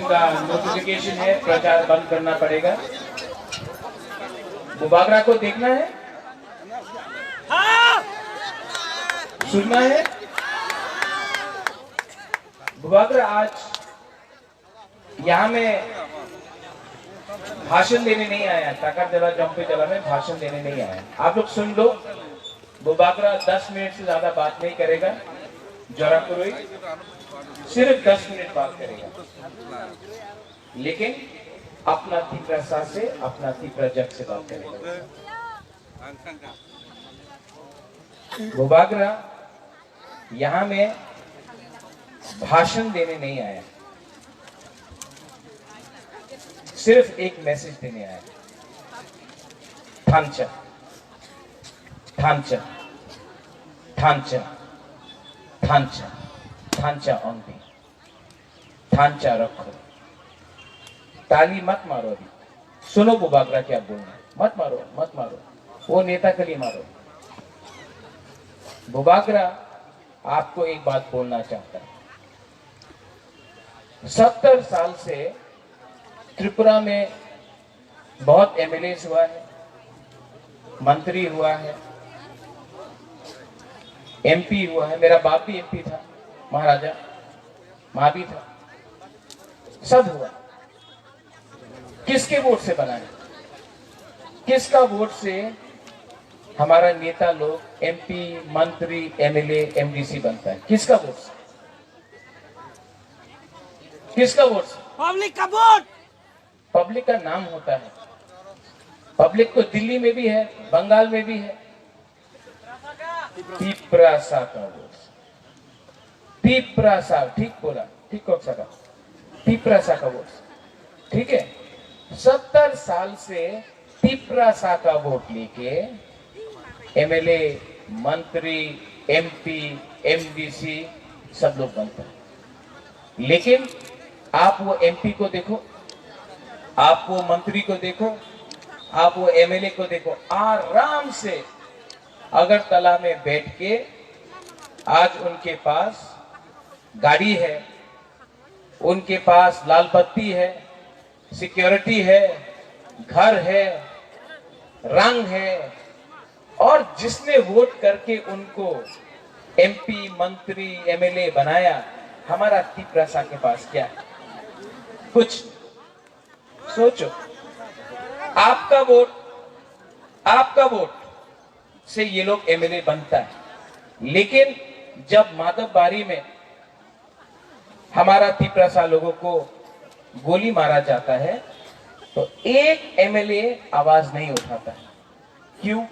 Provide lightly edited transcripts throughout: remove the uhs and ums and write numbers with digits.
का नोटिफिकेशन है, प्रचार बंद करना पड़ेगा। बुबागरा को देखना है, सुनना है। बुबागरा आज यहाँ में भाषण देने नहीं आया, ताकत जला जंपे जला में भाषण देने नहीं आया। आप लोग सुन लो, बुबागरा 10 मिनट से ज्यादा बात नहीं करेगा। जोरापुरी सिर्फ 10 मिनट बात करेगा, लेकिन अपना तीव्र सा से, अपना तीव्र जग से बात करेगा। बुबागरा यहाँ में भाषण देने नहीं आया, सिर्फ एक मैसेज देने आया। थांचा थांचा थांचा थांचा थांचा ओनली, थांचा रखो। ताली मत मारो, अभी सुनो बुबागरा क्या बोलना है। मत मारो, मत मारो, वो नेता के लिए मारो। बुबागरा आपको एक बात बोलना चाहता है। 70 साल से त्रिपुरा में बहुत एमएलए हुआ है, मंत्री हुआ है, एमपी हुआ है। मेरा बाप भी एमपी था, महाराजा मां भी था, सब हुआ। किसके वोट से बना है? किसका वोट से हमारा नेता लोग एमपी, मंत्री, एमएलए, एमडीसी बनता है? किसका वोट से? किसका वोट से? पब्लिक का वोट। पब्लिक का नाम होता है। पब्लिक तो दिल्ली में भी है, बंगाल में भी है। तिप्रासा का वोट, तिप्रासा, ठीक बोला, ठीक कौन सा का? तिप्रासा का वोट, ठीक है। 70 साल से तिप्रासा का वोट लेके एमएलए, मंत्री, एमपी, एमडीसी सब लोग बनते हैं। लेकिन आप वो एमपी को देखो, आप वो मंत्री को देखो, आप वो एमएलए को देखो, आराम से अगरतला में बैठ के आज उनके पास गाड़ी है, उनके पास लाल बत्ती है, सिक्योरिटी है, घर है, रंग है। और जिसने वोट करके उनको एमपी, मंत्री, एमएलए बनाया, हमारा तिप्रासा के पास क्या है? कुछ सोचो। आपका वोट से ये लोग एमएलए बनता है, लेकिन जब माधवबारी में हमारा तिप्रासा लोगों को गोली मारा जाता है तो एक एमएलए आवाज नहीं उठाता है। क्यों?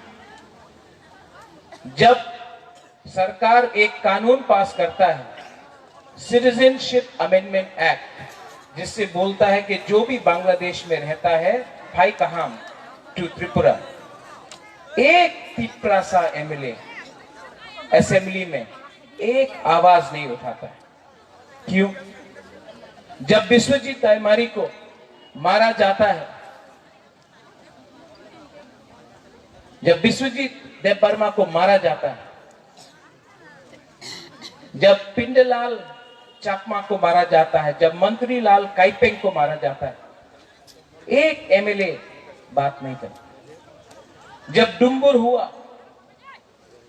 जब सरकार एक कानून पास करता है, सिटीजनशिप अमेंडमेंट एक्ट, जिससे बोलता है कि जो भी बांग्लादेश में रहता है, भाई कहाम टू त्रिपुरा, एक तिप्रासा एमएलए असेंबली में एक आवाज नहीं उठाता है। क्यों? जब विश्वजीत दायमारी को मारा जाता है, जब विश्वजीत देवबर्मा को मारा जाता है, जब पिंडलाल चाकमा को मारा जाता है, जब मंत्री लाल काइपेंग को मारा जाता है, एक एमएलए बात नहीं करता। जब डुम्बुर हुआ,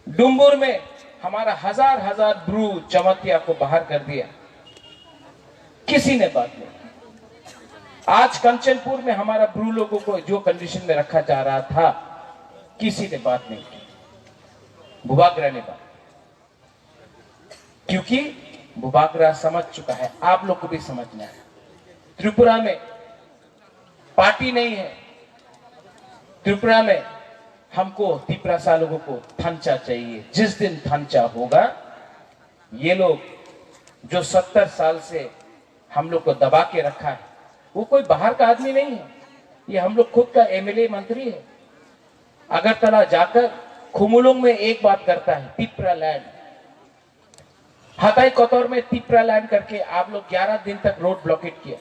डुम्बुर में हमारा हजार ब्रू चमतिया को बाहर कर दिया, किसी ने बात नहीं। आज कंचनपुर में हमारा ब्रू लोगों को जो कंडीशन में रखा जा रहा था, किसी ने बात नहीं की। बुबागरा ने बात, क्योंकि बुबागरा समझ चुका है। आप लोग को भी समझना है। त्रिपुरा में पार्टी नहीं है, त्रिपुरा में हमको तिप्रासा लोगों को थांचा चाहिए। जिस दिन थांचा होगा, ये लोग जो 70 साल से हम लोग को दबा के रखा है, वो कोई बाहर का आदमी नहीं है, ये हम लोग खुद का एमएलए, मंत्री है। अगरतला जाकर खुमुलुंग में एक बात करता है, तिप्रा लैंड। हताई कोतौर में तिप्रा लैंड करके आप लोग 11 दिन तक रोड ब्लॉकेट किया,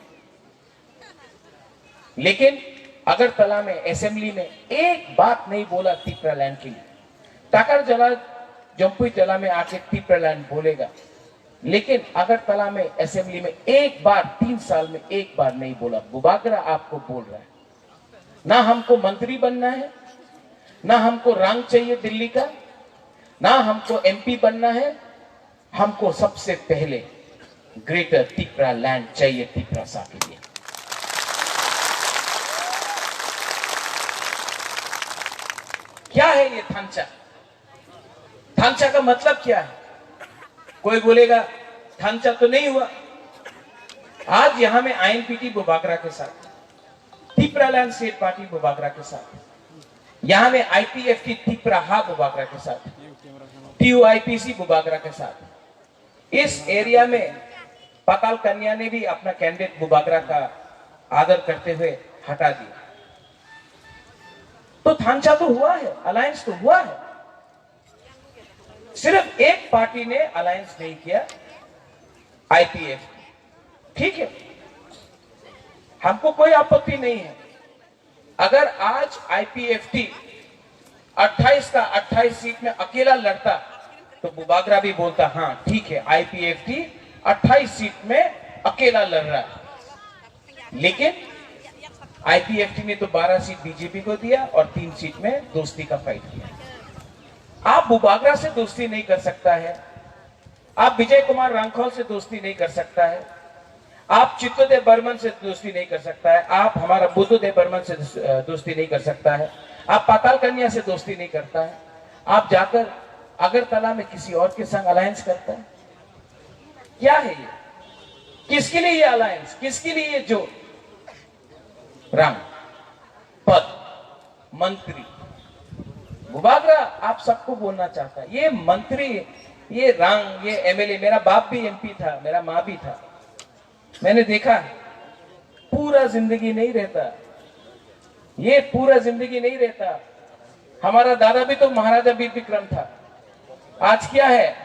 लेकिन अगरतला में असेंबली में एक बात नहीं बोला तिप्रा लैंड के लिए। टाकर जला जम्पी जला में आके तिप्रा लैंड बोलेगा, लेकिन अगरतला में असेंबली में एक बार 3 साल में एक बार नहीं बोला। बुबागरा आपको बोल रहा है, ना हमको मंत्री बनना है, ना हमको रंग चाहिए दिल्ली का, ना हमको एमपी बनना है, हमको सबसे पहले ग्रेटर तिपरा लैंड चाहिए तिपरासा के लिए। क्या है ये थांचा? थांचा का मतलब क्या है? कोई बोलेगा थांचा तो नहीं हुआ। आज यहां में आईएनपीटी बुबागरा के साथ, Tipra land state party Bubagra के साथ, यहां में आईपीएफटी तिपरा हा बुबागरा के साथ, टीयूआईपीसी बुबागरा के साथ, इस एरिया में पाताल कन्या ने भी अपना कैंडिडेट बुबागरा का आदर करते हुए हटा दिया। तो थांचा तो हुआ है, अलायंस तो हुआ है। सिर्फ एक पार्टी ने अलायंस नहीं किया, आईपीएफ। ठीक है, हमको कोई आपत्ति नहीं है। अगर आज आईपीएफटी 28 का 28 सीट में अकेला लड़ता तो बुबागरा भी बोलता हाँ ठीक है, आईपीएफटी 28 सीट में अकेला लड़ रहा है। लेकिन आईपीएफटी ने तो 12 सीट बीजेपी को दिया और 3 सीट में दोस्ती का फाइट किया। आप बुबागरा से दोस्ती नहीं कर सकता है, आप विजय कुमार रांखौल से दोस्ती नहीं कर सकता है, आप चित्तदेव बर्मन से दोस्ती नहीं कर सकता है, आप हमारा बुद्धदेव बर्मन से दोस्ती नहीं कर सकता है, आप पाताल कन्या से दोस्ती नहीं करता है, आप जाकर अगरतला में किसी और के संग अलायंस करता है। क्या है ये? किसके लिए ये अलायंस? किसके लिए जो रंग, पद, मंत्री? बुबागरा आप सबको बोलना चाहता है, ये मंत्री, ये रंग, ये एमएलए। मेरा बाप भी एमपी था, मेरा माँ भी था, मैंने देखा पूरा जिंदगी नहीं रहता, ये पूरा जिंदगी नहीं रहता। हमारा दादा भी तो महाराजा वीर विक्रम था। आज क्या है?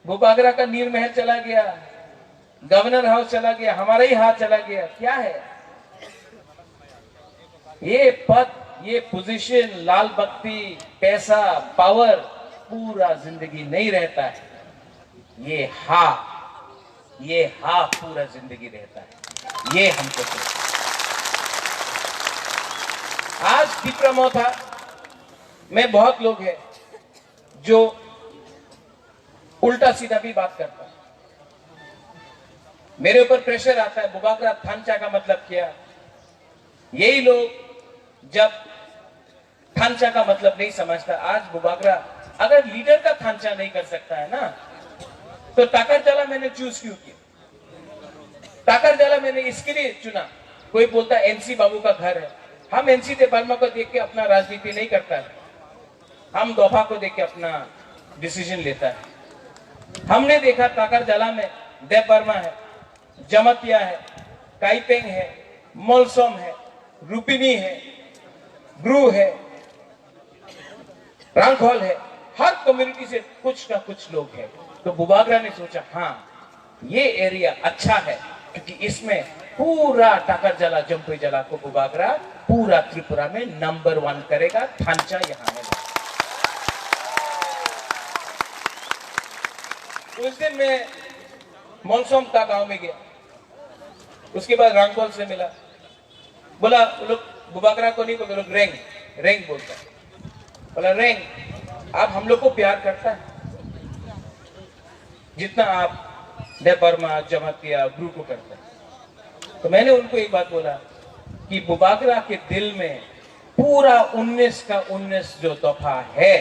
बुबागरा का नीर महल चला गया, गवर्नर हाउस चला गया, हमारा ही हाथ चला गया। क्या है ये पद, ये पोजीशन, लाल बत्ती, पैसा, पावर पूरा जिंदगी नहीं रहता है। ये हा पूरा जिंदगी रहता है। ये हमको तो आज तिपरा मोथा में बहुत लोग हैं जो उल्टा सीधा भी बात करता है। मेरे ऊपर प्रेशर आता है, बुबागरा थांचा का मतलब क्या? यही लोग जब थांचा का मतलब नहीं समझता, आज बुबागरा अगर लीडर का थांचा नहीं कर सकता है ना, तो टाकरजला मैंने चूज क्यों किया? टाकरजला मैंने इसके लिए चुना। कोई बोलता है एनसी बाबू का घर है, हम एनसी देव वर्मा को देख के अपना राजनीति नहीं करता है, हम दोफा को देख के अपना डिसीजन लेता है। हमने देखा टाकरजला में देव वर्मा है, जमतिया है, काइपेंग है, मोलसोम है, रूपिनी है, ब्रू है, रांखौल है, हर कम्युनिटी से कुछ ना कुछ लोग हैं। तो बुबागरा ने सोचा हाँ ये एरिया अच्छा है, क्योंकि इसमें पूरा टाकरजला जम्पेजला को बुबागरा पूरा त्रिपुरा में नंबर 1 करेगा। थांचा यहां में उस दिन मैं मोलसोम का गांव में गया, उसके बाद रांखौल से मिला, बोला वो लोग बुबागरा को नहीं बोलते, लोग रेंग बोलता है। बोला रेंग आप हम लोग को प्यार करता है जितना आप देव वर्मा, जमतिया, ब्रू को करता है। तो मैंने उनको एक बात बोला कि बुबागरा के दिल में पूरा 19 का 19 जो तोहफा है,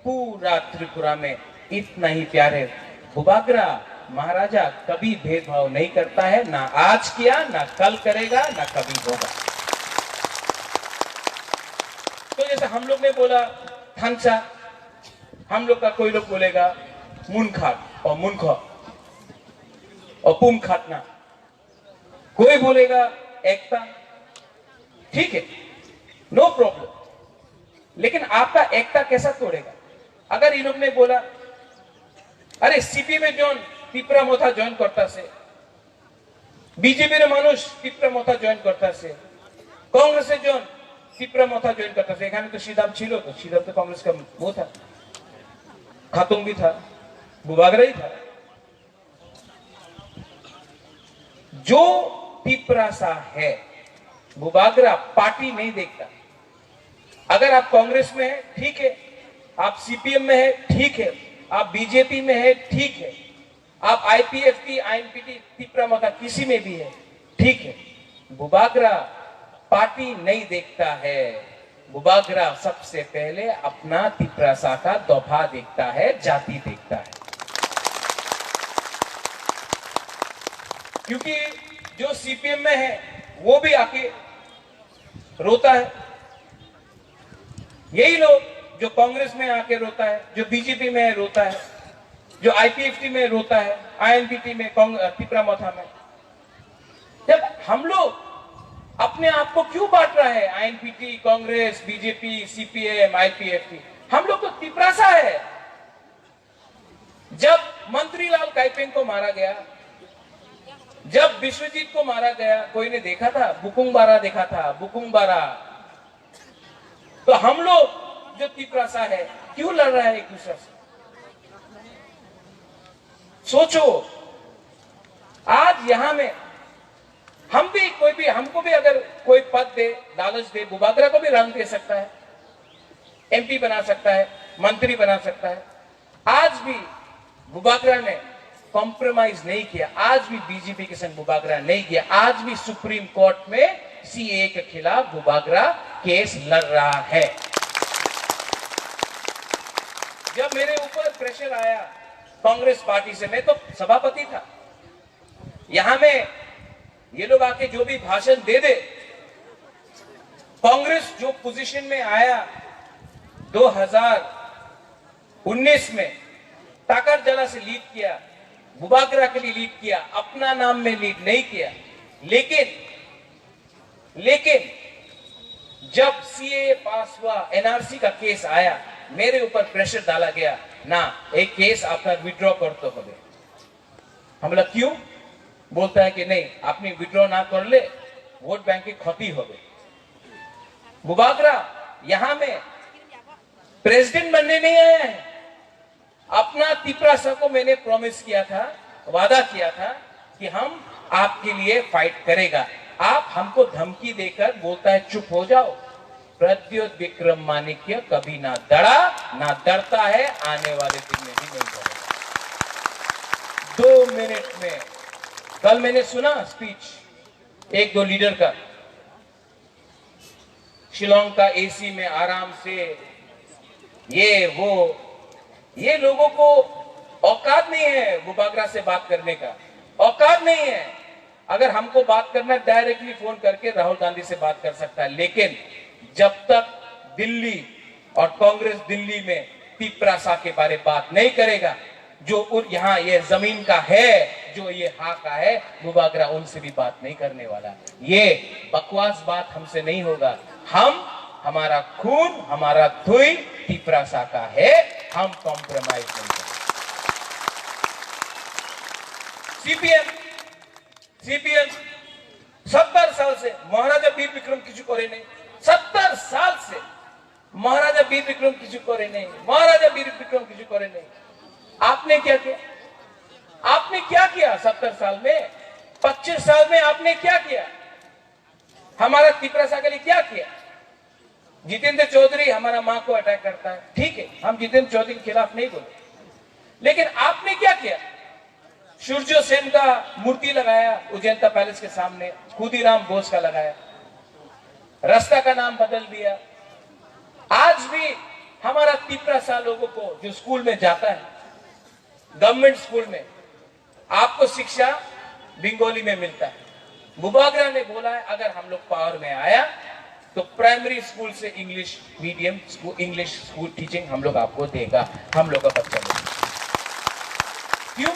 पूरा त्रिपुरा में इतना ही प्यार है। बुबागरा महाराजा कभी भेदभाव नहीं करता है, ना आज किया, ना कल करेगा, ना कभी होगा। तो जैसे हम लोग ने बोला थांचा, हम लोग का कोई लोग बोलेगा मुनखाट और मुनखो और पुम खाटना, कोई बोलेगा एकता। ठीक है, नो प्रॉब्लम। लेकिन आपका एकता कैसा तोड़ेगा? अगर इन लोग ने बोला अरे सीपी में जोन तिपरा मोथा जॉइन करता से, बीजेपी मानुष तिपरा मोथा जॉइन करता से, कांग्रेस जोन तिपरा मोथा जॉइन करता से। एखाने तो सीधाम छिलो, तो सीधाम तो कांग्रेस का वो था, खातुंग भी था, बुबागरा ही था। जो पिपरासा है, बुबागरा पार्टी नहीं देखता। अगर आप कांग्रेस में है ठीक है, आप सीपीएम में है ठीक है, आप बीजेपी में है ठीक है, आप आईपीएफटी आईएनपीटी तिपरामथा किसी में भी है ठीक है, बुबागरा पार्टी नहीं देखता है। बुबागरा सबसे पहले अपना तिपरासा का दोभा देखता है, जाति देखता है। क्योंकि जो सीपीएम में है वो भी आके रोता है, यही लोग जो कांग्रेस में आके रोता है, जो बीजेपी में रोता है, जो आईपीएफटी में रोता है, आईएनपीटी में, तिपरामथा में। जब हम लोग अपने आप को क्यों बांट रहा है, आईएनपीटी, कांग्रेस, बीजेपी, सीपीएम, आईपीएफटी, हम लोग तो तिपरासा है। जब मंत्रीलाल काइपेंग को मारा गया, जब विश्वजीत को मारा गया, कोई ने देखा था? बुकुंबारा देखा था, बुकुंबारा। तो हम लोग जो तिपरासा है क्यों लड़ रहा है एक दूसरे से? सोचो, आज यहां में हम भी, कोई भी हमको भी अगर कोई पद दे, लालच दे, बुबागरा को भी रंग दे सकता है, एमपी बना सकता है, मंत्री बना सकता है। आज भी बुबागरा ने कॉम्प्रोमाइज नहीं किया, आज भी बीजेपी के संग बुबागरा नहीं किया, आज भी सुप्रीम कोर्ट में सीए के खिलाफ बुबागरा केस लड़ रहा है। जब मेरे ऊपर प्रेशर आया कांग्रेस पार्टी से, मैं तो सभापति था, यहां में ये लोग आके जो भी भाषण दे दे, कांग्रेस जो पोजीशन में आया 2019 में, टाकर जला से लीड किया, बुबागरा के लिए लीड किया, अपना नाम में लीड नहीं किया। लेकिन जब सीए पास हुआ, एनआरसी का केस आया, मेरे ऊपर प्रेशर डाला गया ना, एक केस आपका विड्रॉ कर तो हो गए। हम लोग क्यों? बोलता है कि नहीं, आपने विड्रॉ ना कर ले, वोट बैंक की क्षति हो गई। बुबागरा यहां में प्रेसिडेंट बनने नहीं आया है, अपना तिपरासा को मैंने प्रॉमिस किया था, वादा किया था कि हम आपके लिए फाइट करेगा। आप हमको धमकी देकर बोलता है चुप हो जाओ। प्रद्योत विक्रम माणिक्य कभी ना डरा, ना डरता है, आने वाले दिन में भी नहीं डरेगा। 2 मिनट में, कल मैंने सुना स्पीच एक दो लीडर का, शिलोंग का एसी में आराम से, ये वो, ये लोगों को औकात नहीं है बुबागरा से बात करने का, औकात नहीं है। अगर हमको बात करना, डायरेक्टली फोन करके राहुल गांधी से बात कर सकता है, लेकिन जब तक दिल्ली और कांग्रेस दिल्ली में तिपरासा के बारे बात नहीं करेगा, जो यहाँ ये जमीन का है, जो ये हाँ का है, बुबागरा उनसे भी बात नहीं करने वाला। ये बकवास बात हमसे नहीं होगा। हमारा खून, हमारा धुई तिपरासा का है, हम कॉम्प्रोमाइज नहीं करेंगे। सीपीएम 70 साल से महाराजा वीर विक्रम किसी को नहीं, 70 साल से महाराजा वीर विक्रम किसी को नहीं, महाराजा वीर विक्रम किसी को नहीं। आपने क्या किया? आपने क्या किया 70 साल में? 25 साल में आपने क्या किया? हमारा तिपरासा के लिए क्या किया? जितेंद्र चौधरी हमारा मां को अटैक करता है, ठीक है, हम जितेंद्र चौधरी के खिलाफ नहीं बोले, लेकिन आपने क्या किया? सूर्य सेन का मूर्ति लगाया उजैनता पैलेस के सामने, खुदीराम बोस का लगाया, रास्ता का नाम बदल दिया। आज भी हमारा तिपरासा लोगों को जो स्कूल में जाता है, गवर्नमेंट स्कूल में, आपको शिक्षा बंगाली में मिलता है। बुबागरा ने बोला है अगर हम लोग पावर में आया तो प्राइमरी स्कूल से English medium school, English school teaching हम लोग आपको देगा, हम लोग का बच्चा लोग। क्यों?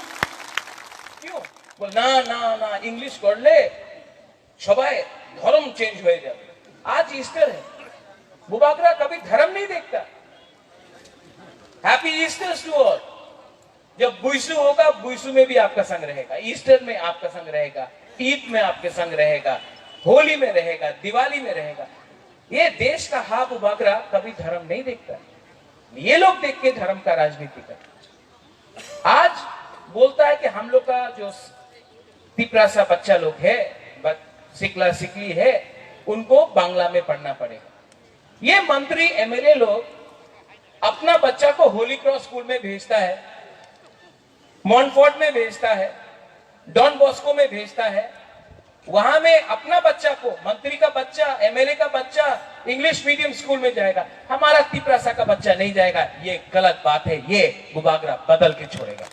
बोल ना इंग्लिश कर ले, सबाई धर्म चेंज हो जाए। आज ईस्टर है, बुबागरा कभी धर्म नहीं देखता। Happy Easter to all. जब बुइसु होगा, बुइसु में भी आपका संग रहेगा, ईस्टर में आपका संग रहेगा, ईद में आपके संग रहेगा, होली में रहेगा, दिवाली में रहेगा। ये देश का हा बुबागरा कभी धर्म नहीं देखता। ये लोग देख के धर्म का राजनीति करते। आज बोलता है कि हम लोग का जो तिपरासा बच्चा लोग है, सिकला सिकली है, उनको बांग्ला में पढ़ना पड़ेगा। ये मंत्री एमएलए लोग अपना बच्चा को होली क्रॉस स्कूल में भेजता है, मॉन्फोर्ट में भेजता है, डॉन बॉस्को में भेजता है, वहां में अपना बच्चा को, मंत्री का बच्चा, एमएलए का बच्चा इंग्लिश मीडियम स्कूल में जाएगा, हमारा तिपरासा का बच्चा नहीं जाएगा। ये गलत बात है, ये गुबागरा बदल के छोड़ेगा।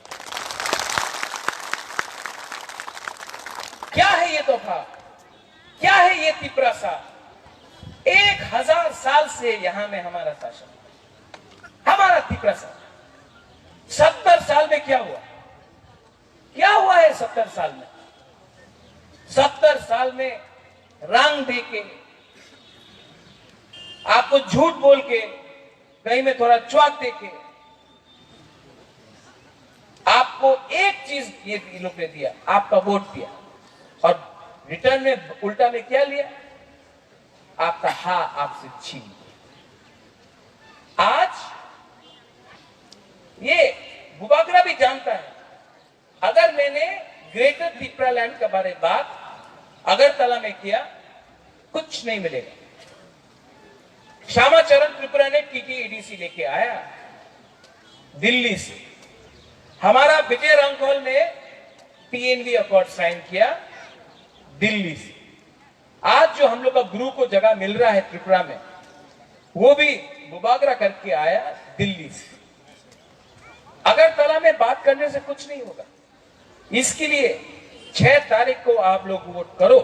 क्या है ये तोहफा, क्या है ये तिपरासा? 1000 साल से यहां में हमारा शासन, हमारा तिपरासा। 70 साल में क्या हुआ? क्या हुआ है 70 साल में? 70 साल में रंग दे के, आपको झूठ बोल के, कहीं में थोड़ा च्वाक दे के, आपको एक चीज ये लोग ने दिया, आपका वोट दिया, और रिटर्न में उल्टा में क्या लिया? आपका हाँ आपसे छीन लिया। आज ये गुबागरा भी जानता है, अगर मैंने ग्रेटर त्रिपुरा लैंड के बारे में बात अगरतला में किया, कुछ नहीं मिलेगा। श्यामाचरण त्रिपुरा ने टीटीईडीसी लेके आया दिल्ली से, हमारा विजय रंगोल ने पीएनबी अकॉर्ड साइन किया दिल्ली से। आज जो हम लोग का गुरु को जगह मिल रहा है त्रिपुरा में, वो भी गुबागरा करके आया दिल्ली से। अगरतला में बात करने से कुछ नहीं होगा। इसके लिए 6 तारीख को आप लोग वोट करो,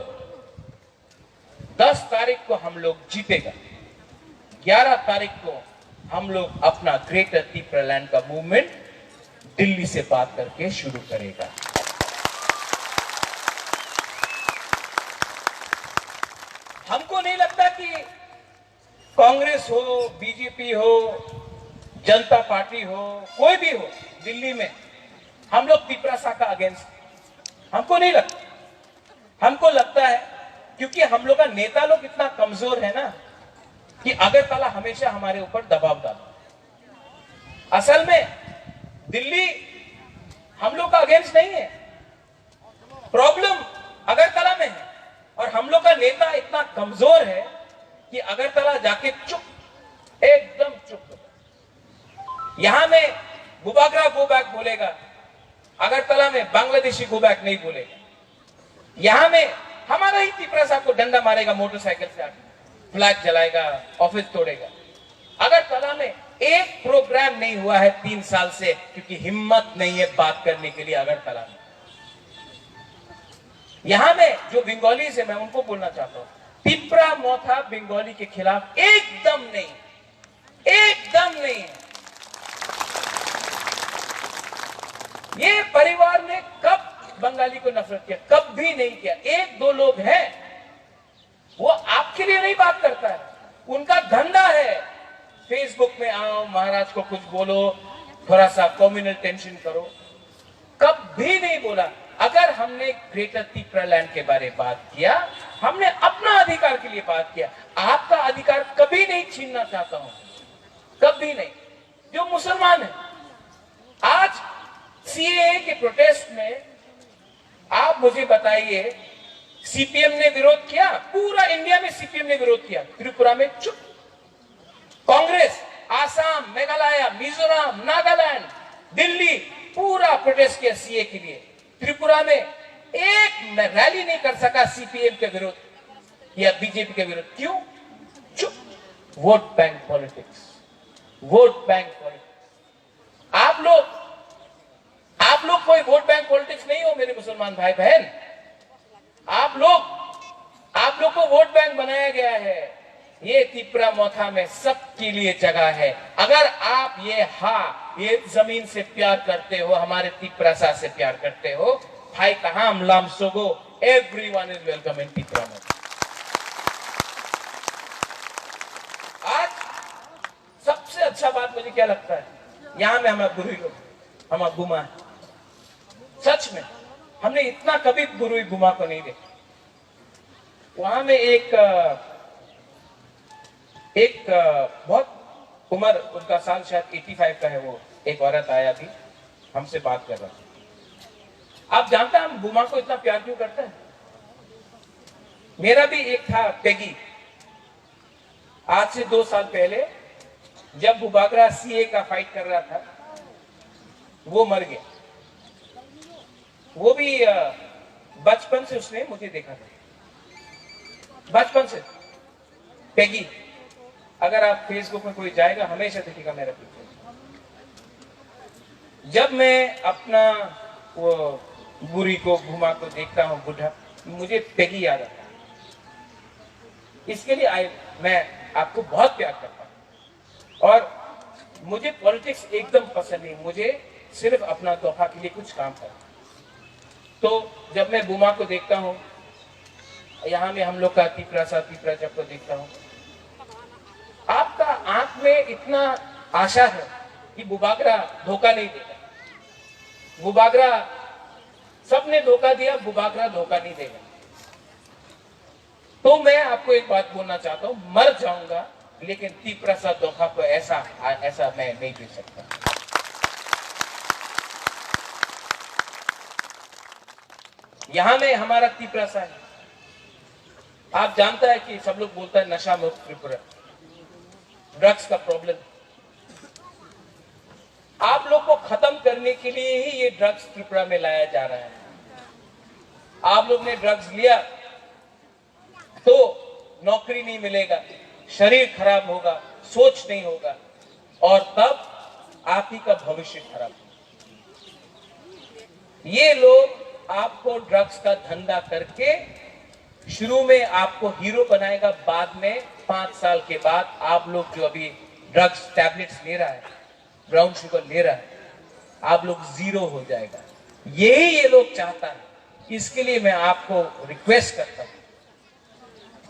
10 तारीख को हम लोग जीतेगा, 11 तारीख को हम लोग अपना ग्रेटर त्रिपुरा लैंड का मूवमेंट दिल्ली से बात करके शुरू करेगा। हमको नहीं लगता कि कांग्रेस हो, बीजेपी हो, जनता पार्टी हो, कोई भी हो, दिल्ली में हम लोग तिपरासा का अगेंस्ट, हमको नहीं लगता। हमको लगता है क्योंकि हम लोग का नेता लोग इतना कमजोर है ना कि अगरतला हमेशा हमारे ऊपर दबाव डाला। असल में दिल्ली हम लोग का अगेंस्ट नहीं है, प्रॉब्लम अगरतला में है, और हम लोग का नेता इतना कमजोर है कि अगरतला जाके चुप, एकदम चुप। यहां में गुबागरा गो बैक बोलेगा, अगरतला में बांग्लादेशी गो बैक नहीं बोलेगा। यहां में हमारा ही तिपरासा को डंडा मारेगा मोटरसाइकिल से आके, फ्लैग जलाएगा, ऑफिस तोड़ेगा। अगरतला में एक प्रोग्राम नहीं हुआ है 3 साल से, क्योंकि हिम्मत नहीं है बात करने के लिए अगरतला में। यहां में जो बंगालीज है, मैं उनको बोलना चाहता हूं, तिपरा मोथा बंगाली के खिलाफ एकदम नहीं, एकदम नहीं। ये परिवार ने कब बंगाली को नफरत किया? कभी नहीं किया। 1-2 लोग हैं, वो आपके लिए नहीं बात करता है, उनका धंधा है फेसबुक में आओ, महाराज को कुछ बोलो, थोड़ा सा कम्युनल टेंशन करो। कभी नहीं बोला। अगर हमने ग्रेटर त्रिपुरा लैंड के बारे में बात किया, हमने अपना अधिकार के लिए बात किया। आपका अधिकार कभी नहीं छीनना चाहता हूं, कभी नहीं। जो मुसलमान है, आज सीएए के प्रोटेस्ट में आप मुझे बताइए, सीपीएम ने विरोध किया, पूरा इंडिया में सीपीएम ने विरोध किया, त्रिपुरा में चुप। कांग्रेस आसाम, मेघालय, मिजोरम, नागालैंड, दिल्ली पूरा प्रोटेस्ट किया सीए के लिए। त्रिपुरा में एक रैली नहीं कर सका सीपीएम के विरोध या बीजेपी के विरोध। क्यों? चुप। Vote bank politics, vote bank politics. आप लोग कोई वोट बैंक पॉलिटिक्स नहीं हो मेरे मुसलमान भाई बहन। आप लोग को वोट बैंक बनाया गया है। ये त्रिपुरा मोथा में सबके लिए जगह है। अगर आप ये जमीन से प्यार करते हो, हमारे तिपरासा से प्यार करते हो, भाई कहां लाम सोगो, everyone is welcome in Tripura Motha. आज सबसे अच्छा बात मुझे क्या लगता है, यहां में हमारा गुरु लोग, हमारा गुमा है। सच में हमने इतना कभी गुरु गुमा को नहीं देखा। वहां में एक बहुत उम्र, उनका साल शायद 85 का है, वो एक औरत आया थी, हमसे बात कर रहा था। आप जानते हैं हम बुमा को इतना प्यार क्यों करते हैं? मेरा भी एक था पेगी, आज से 2 साल पहले जब बुबागरा सीए का फाइट कर रहा था, वो मर गया। वो भी बचपन से उसने मुझे देखा था, बचपन से। पेगी, अगर आप फेसबुक में कोई जाएगा हमेशा दिखेगा मेरा पिक्चर। जब मैं अपना वो बुरी को घुमा को देखता हूँ, बुढ़ा, मुझे पेगी याद आता है। इसके लिए मैं आपको बहुत प्यार करता हूँ और मुझे पॉलिटिक्स एकदम पसंद नहीं, मुझे सिर्फ अपना तोहफा के लिए कुछ काम करना। तो जब मैं बुमा को देखता हूँ, यहाँ में हम लोग का तीपरा जब को देखता हूँ, आपका आंख में इतना आशा है कि बुबागरा धोखा नहीं देगा। बुबागरा, सबने धोखा दिया, बुबागरा धोखा नहीं देगा। तो मैं आपको एक बात बोलना चाहता हूं, मर जाऊंगा लेकिन तीपरा सा धोखा को ऐसा मैं नहीं दे सकता। यहां में हमारा तीपरा सा है। आप जानता है कि सब लोग बोलता है नशा मुक्त त्रिपुरा, ड्रग्स का प्रॉब्लम। आप लोग को खत्म करने के लिए ही ये ड्रग्स त्रिपुरा में लाया जा रहा है। आप लोग ने ड्रग्स लिया तो नौकरी नहीं मिलेगा, शरीर खराब होगा, सोच नहीं होगा और तब आप ही का भविष्य खराब होगा। ये लोग आपको ड्रग्स का धंधा करके शुरू में आपको हीरो बनाएगा, बाद में 5 साल के बाद आप लोग जो अभी ड्रग्स टैबलेट्स ले रहा है, ब्राउन शुगर ले रहा है, आप लोग जीरो हो जाएगा। यही ये लोग चाहता है। इसके लिए मैं आपको रिक्वेस्ट करता हूं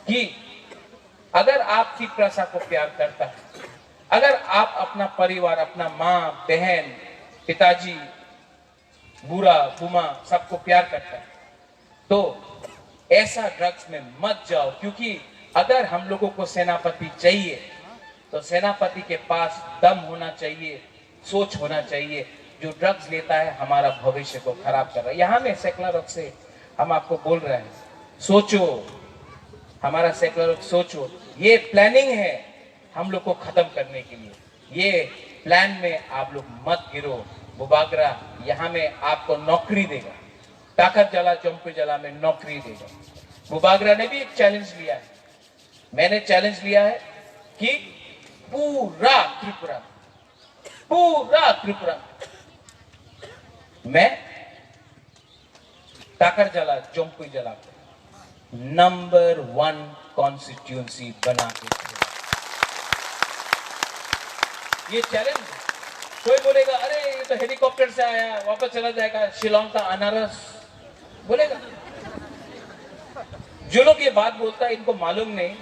कि अगर आप तीपरा को प्यार करता है, अगर आप अपना परिवार, अपना माँ बहन पिताजी बुरा बुमा सबको प्यार करता है, तो ऐसा ड्रग्स में मत जाओ। क्योंकि अगर हम लोगों को सेनापति चाहिए तो सेनापति के पास दम होना चाहिए, सोच होना चाहिए। जो ड्रग्स लेता है हमारा भविष्य को खराब कर रहा है। यहाँ में सेकुलर से हम आपको बोल रहे हैं, सोचो, हमारा सेकुलर सोचो। ये प्लानिंग है हम लोग को खत्म करने के लिए। ये प्लान में आप लोग मत गिरो। बुबागरा यहाँ में आपको नौकरी देगा, ताकत जला चंपे जला में नौकरी देगा। बुबागरा ने भी एक चैलेंज लिया है, मैंने चैलेंज लिया है कि पूरा त्रिपुरा मैं ताकर जला चंपे जला नंबर 1 कॉन्स्टिट्यूएंसी बना के, ये चैलेंज। कोई बोलेगा अरे ये तो हेलीकॉप्टर से आया, वापस चला जाएगा, शिलोंग का अनारस बोलेगा। जो लोग ये बात बोलता है इनको मालूम नहीं,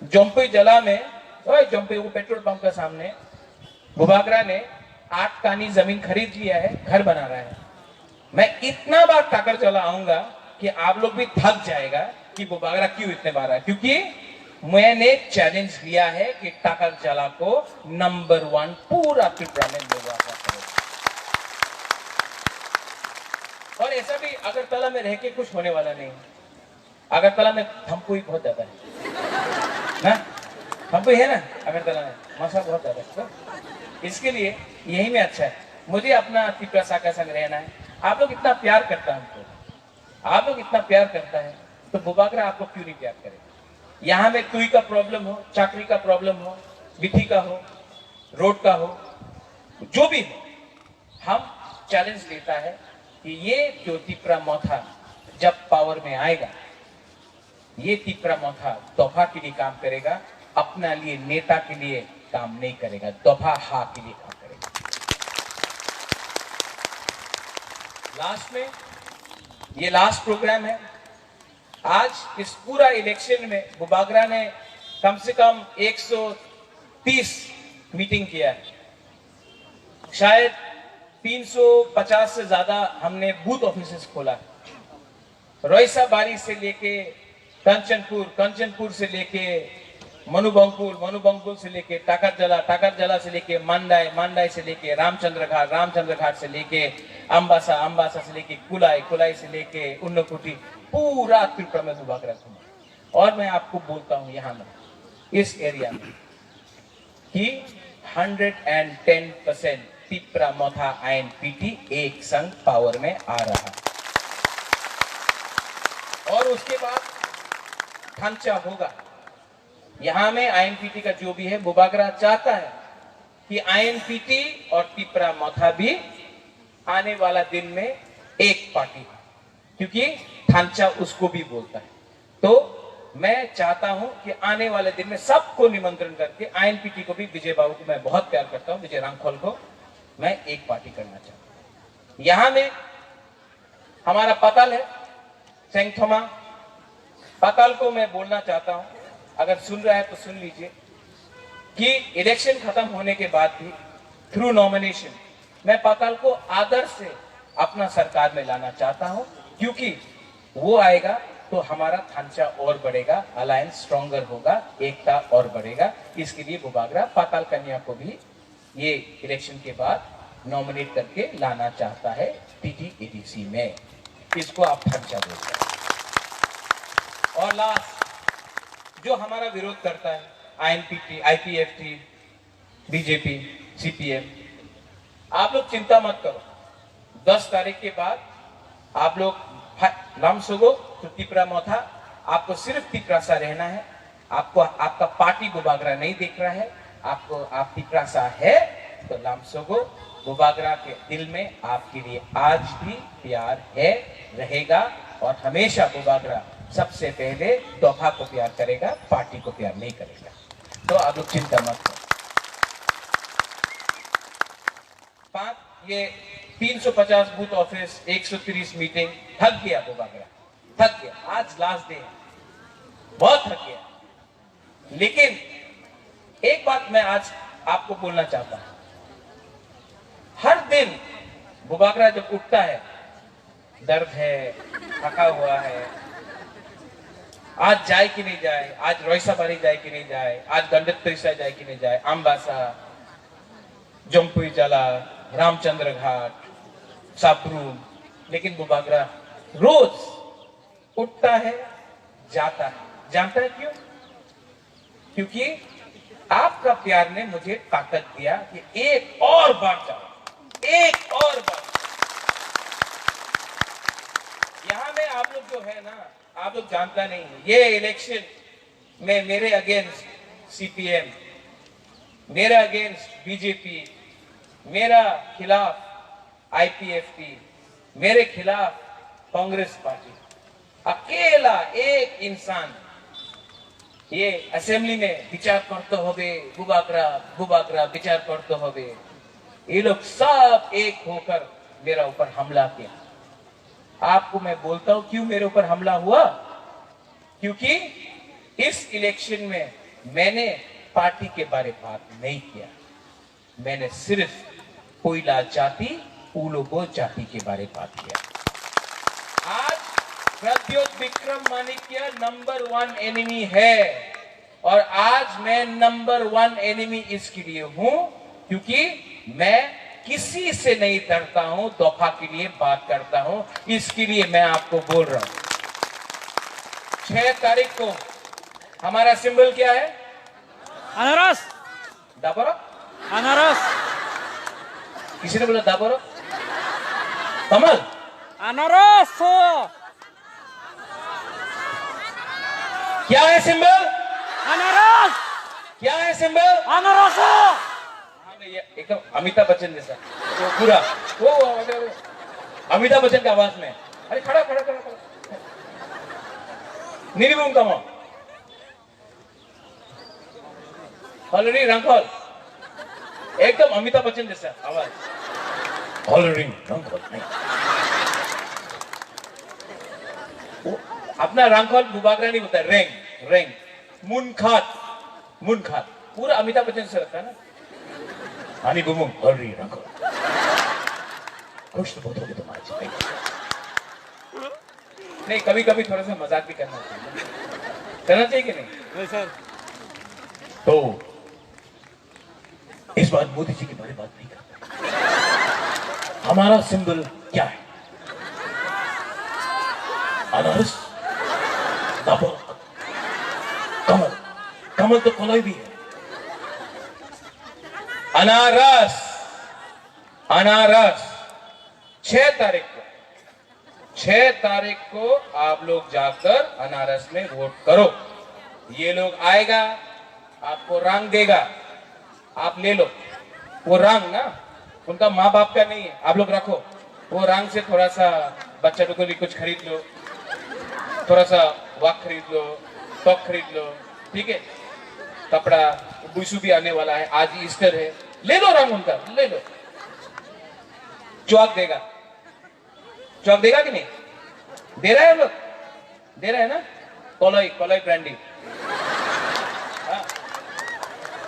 जोम्पई जला में, जोम्पई वो पेट्रोल पंप के सामने बुबागरा ने 8 कानी जमीन खरीद लिया है, घर बना रहा है। मैं इतना बार टाकर चला आऊंगा कि आप लोग भी थक जाएगा कि बुबागरा क्यों इतने बार है। क्योंकि मैंने चैलेंज लिया है कि टाकर जला को नंबर 1 पूरा त्रिपुरा में लेगा। और ऐसा भी अगरतला में रह के कुछ होने वाला नहीं। अगरतला में थम्पुई बहुत ज्यादा है, थम्पुई है ना अगरतला में, मसा बहुत ज्यादा है। इसके लिए यही में अच्छा है, मुझे अपना त्रिपुरा का संग रहना है। आप लोग इतना प्यार करता है हमको, आप लोग इतना प्यार करता है तो बुबागरा आपको क्यों नहीं प्यार करेगा। यहाँ में तुई का प्रॉब्लम हो, चाकरी का प्रॉब्लम हो, बिथी का हो, रोड का हो, जो भी हो, हम चैलेंज लेता है कि ये जो तीपरा मौथा जब पावर में आएगा, ये तीपरा मौथा तोहफा के लिए काम करेगा, अपना लिए नेता के लिए काम नहीं करेगा, तोहफा हा के लिए काम करेगा। लास्ट में ये लास्ट प्रोग्राम है। आज इस पूरा इलेक्शन में बुबागरा ने कम से कम 130 मीटिंग किया है, शायद 350 से ज्यादा हमने बूथ ऑफिसेस खोला है। रोइसा बारी से लेके कंचनपुर से लेके मनुबंकुल से लेके टाकर जला से लेके मांडाई से लेके रामचंद्र घाट से लेके अंबासा से लेके कुलाई से लेके उन्नकुटी, पूरा त्रिपुरा में दुबागरा घूमा। और मैं आपको बोलता हूँ यहाँ में इस एरिया में कि 110% तिप्रा मोथा आईएनपीटी एक संघ पावर में आ रहा है। और उसके बाद ढांचा होगा। यहां में आईएनपीटी का जो भी है, बुबागरा चाहता है कि आईएनपीटी और तिप्रा मोथा भी आने वाला दिन में एक पार्टी है, क्योंकि ढांचा उसको भी बोलता है। तो मैं चाहता हूं कि आने वाले दिन में सबको निमंत्रण करके, आईएनपीटी को भी, विजय बाबू को मैं बहुत प्यार करता हूं, विजय रांखोल को मैं एक पार्टी करना चाहता हूं। यहां में हमारा पताल है सेंगथोमा, पताल को मैं बोलना चाहता हूं, अगर सुन रहा है तो सुन लीजिए कि इलेक्शन खत्म होने के बाद भी थ्रू नॉमिनेशन मैं पताल को आदर से अपना सरकार में लाना चाहता हूं, क्योंकि वो आएगा तो हमारा ढांचा और बढ़ेगा, अलायंस स्ट्रॉन्गर होगा, एकता और बढ़ेगा। इसके लिए बुबागरा पाताल कन्या को भी ये इलेक्शन के बाद नॉमिनेट करके लाना चाहता है टीटीएडीसी में। इसको आप ढांचा बोलते हैं। और लास्ट जो हमारा विरोध करता है, आईएनपीटी, आईपीएफटी, बीजेपी, सीपीएम, आप लोग चिंता मत करो। 10 तारीख के बाद आप लोग लामसोगो तो तिप्रा मोथा, आपको सिर्फ तिप्रासा रहना है। आपको आपका पार्टी बुबागरा नहीं देख रहा है, आपको आप तिप्रासा है तो लामसोगो बुबागरा के दिल में आपके लिए आज भी प्यार है, रहेगा। और हमेशा बुबागरा सबसे पहले तोहफा को प्यार करेगा, पार्टी को प्यार नहीं करेगा। तो आप लोग चिंता मत करो। ये 350 बूथ ऑफिस, 130 मीटिंग, थक गया बुबागरा, थक गया। आज लास्ट डे है, बहुत थक गया। लेकिन एक बात मैं आज आपको बोलना चाहता हूं, हर दिन बुबागरा जब उठता है, दर्द है, थका हुआ है, आज जाए कि नहीं जाए, आज रोइसाबारी जाए कि नहीं जाए, आज गंडत्रिसा जाए कि नहीं जाए, अंबासा, जम्पुई जला, रामचंद्र घाट, सापरू, लेकिन बुबागरा रोज उठता है, जाता है। जानता है क्यों? क्योंकि आपका प्यार ने मुझे ताकत दिया कि एक और बार जाओ, एक और बार। यहां में आप लोग जो है ना, आप लोग जानता नहीं है, ये इलेक्शन में मेरे अगेंस्ट सीपीएम, मेरे अगेंस्ट बीजेपी, मेरा खिलाफ आईपीएफटी, मेरे खिलाफ कांग्रेस पार्टी, अकेला एक इंसान ये असेंबली में विचार करते होवे, बुबागरा विचार करते होवे, ये लोग सब एक होकर मेरा ऊपर हमला किया। आपको मैं बोलता हूं क्यों मेरे ऊपर हमला हुआ, क्योंकि इस इलेक्शन में मैंने पार्टी के बारे में बात नहीं किया, मैंने सिर्फ कोयला जाति, उलोगो जाति के बारे में बात किया। आज प्रद्योत विक्रम माणिक्य नंबर 1 एनिमी है, और आज मैं नंबर 1 एनिमी इसके लिए हूं क्योंकि मैं किसी से नहीं डरता हूं, तोहफा के लिए बात करता हूं। इसके लिए मैं आपको बोल रहा हूं। 6 तारीख को हमारा सिंबल क्या है? अनारस। दाबरो? अनारस। किसी ने बोला दाबरो? कमल? अनारस। क्या है सिंबल? अनारस। क्या है सिंबल? अनारस। एकदम अमिताभ बच्चन जैसा, तो पूरा वो अमिताभ बच्चन की आवाज में, अरे खड़ा खड़ा खड़ा खड़ा निर्भूम कमो हॉलरी रंगोल, एकदम अमिताभ बच्चन जैसा आवाज, हॉलरी रंगोल नहीं, अपना रंगोल बुबागरा नहीं होता, रेंग रेंग, मुनखात पूरा अमिताभ बच्चन से लगता है ना। हानी बुमुम हॉलरी रंगोल, खुश तो बहुत होगी तुम आज। नहीं, कभी कभी थोड़ा सा मजाक भी करना चाहिए कि नहीं? नहीं सर। तो इस बार मोदी जी की बड़ी बात नहीं करता। हमारा सिंबल क्या है? अनारस, नमक, कमल। कमल तो कलई भी है। अनारस, अनारस 6 तारीख को आप लोग जाकर अनारस में वोट करो। ये लोग आएगा, आपको रंग देगा, आप ले लो। वो रंग ना उनका माँ बाप का नहीं है, आप लोग रखो। वो रंग से थोड़ा सा बच्चा लोग को भी कुछ खरीद लो, थोड़ा सा वाक खरीद लो, टॉप खरीद लो, ठीक है। कपड़ा बुशु भी आने वाला है, आज ईस्टर है, ले लो रंग उनका, ले लो। चौक देगा, चौक देगा कि नहीं? दे रहा है हम लोग, दे रहा है ना। कॉलोई कॉलोई ब्रांडी, हाँ,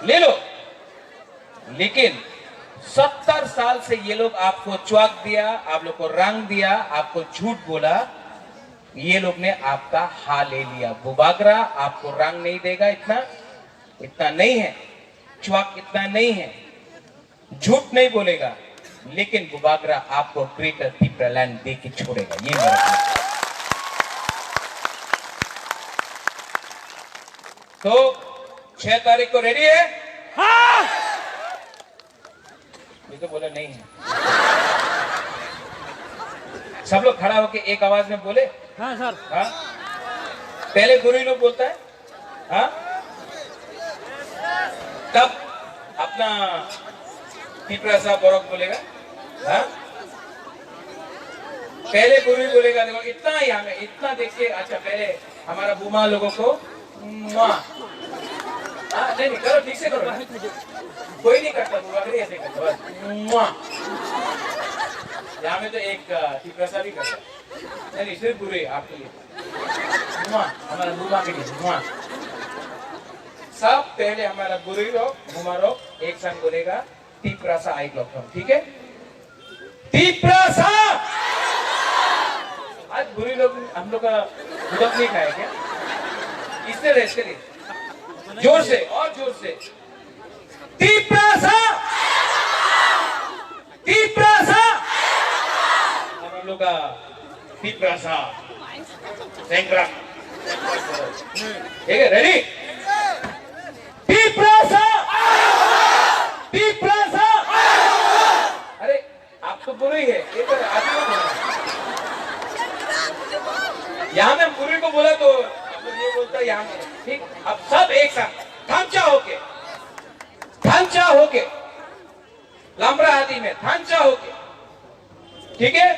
ले लो। लेकिन 70 साल से ये लोग आपको चौक दिया, आप लोग को रंग दिया, आपको झूठ बोला। ये लोग ने आपका हाल ले लिया। बुबागरा आपको रंग नहीं देगा, इतना नहीं है, चौक इतना नहीं है, झूठ नहीं बोलेगा। लेकिन बुबागरा आपको ग्रेटर तिप्रा लैंड दे के छोड़ेगा। ये मेरा तो 6 तारीख को रेडी है? हाँ। ये तो बोला नहीं है। सब लोग खड़ा होके एक आवाज में बोले। हाँ सर। हाँ, पहले गुरु लोग बोलता है, हाँ, तब अपना तिप्रा साहब बरोक बोलेगा, हाँ, पहले गुरु बोलेगा। देखो इतना ही हमें इतना देख के, अच्छा पहले हमारा बुमा लोगों को नहीं करो, ठीक से करो, कोई नहीं करता बुआ, ऐसे करता बस। यहाँ में तो एक तिप्रा साहब ही करता, नहीं सिर्फ बुरे आपके लिए, हमारा बुमा के लिए। सब पहले हमारा बुरी लोग बुमा लोग एक संग बोलेगा तिप्रा सा आई लोग, ठीक है? तिप्रा सा। आज बुरी लोग हम लोग का गुदक नहीं खाए क्या? इससे रेस करिए जोर से और जोर से। तिप्रा सा, तिप्रा सा। हम लोग का तिप्रा सा सेंट्रा, ठीक है? रेडी? तिप्रा सा, तिप्रा सा। अरे आप तो बुरी है, ये तो आगे को बोला। यहाँ में बुरी को बोला तो ये बोलता यहाँ में, ठीक? अब सब एक साथ थांचा होके लंबरा आदि में थांचा होके, ठीक है?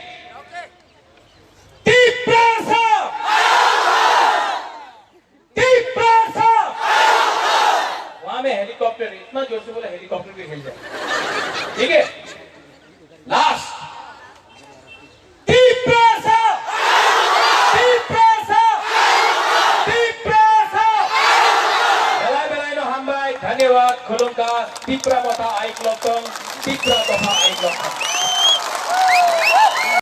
तिप्रा सा, तिप्रा सा। वहां में हेलीकॉप्टर इतना जोर से बोला, हेलीकॉप्टर भी हिल जाए, ठीक है? लास्ट तिप्रा सा, तिप्रा सा, तिप्रा सा। बेलाय नो हम भाई धन्यवाद खुलुम का तिप्रा मथा आइक लोकतम, तिप्रा तथा आइक लोकतम।